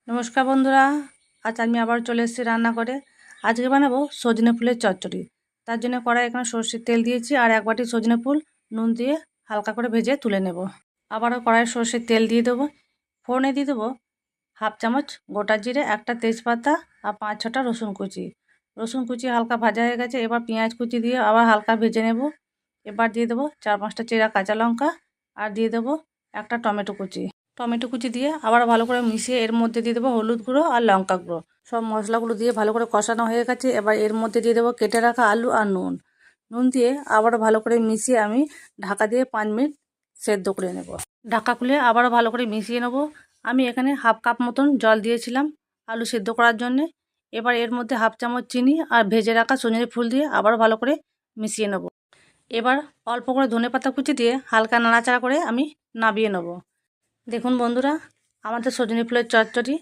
নমস্কার বন্ধুরা, আজ আমি আবার চলে এসেছি রান্না করে। আজকে বানাবো সজনে ফুলের চচ্চড়ি। তার জন্য কড়াই এখানে সর্ষের তেল দিয়েছি আর এক বাটি সজনে ফুল নুন দিয়ে হালকা করে ভেজে তুলে নেব। আবারও কড়াই সর্ষের তেল দিয়ে দেবো। ফোড়নে দিয়ে দেবো হাফ চামচ গোটা জিরে, একটা তেজপাতা আর 5-6টা রসুন কুচি। রসুন কুচি হালকা ভাজা হয়ে গেছে, এবার পেঁয়াজ কুচি দিয়ে আবার হালকা ভেজে নেব। এবার দিয়ে দেবো 4-5টা চেরা কাঁচা লঙ্কা আর দিয়ে দেবো একটা টমেটো কুচি। টমেটো কুচি দিয়ে আবার ভালো করে মিশিয়ে এর মধ্যে দিয়ে দেবো হলুদ গুঁড়ো আর লঙ্কা গুঁড়ো। সব মশলাগুলো দিয়ে ভালো করে কষানো হয়ে গেছে। এবার এর মধ্যে দিয়ে দেবো কেটে রাখা আলু আর নুন দিয়ে আবারও ভালো করে মিশিয়ে আমি ঢাকা দিয়ে 5 মিনিট সেদ্ধ করে নেব। ঢাকা খুলে আবারও ভালো করে মিশিয়ে নেব। আমি এখানে হাফ কাপ মতন জল দিয়েছিলাম আলু সেদ্ধ করার জন্যে। এবার এর মধ্যে হাফ চামচ চিনি আর ভেজে রাখা সজনে ফুল দিয়ে আবারও ভালো করে মিশিয়ে নেব। এবার অল্প করে ধনেপাতা কুচি দিয়ে হালকা নাড়াচাড়া করে আমি নামিয়ে নেব। দেখুন বন্ধুরা, আমাদের সজনে ফুলের চচ্চড়ি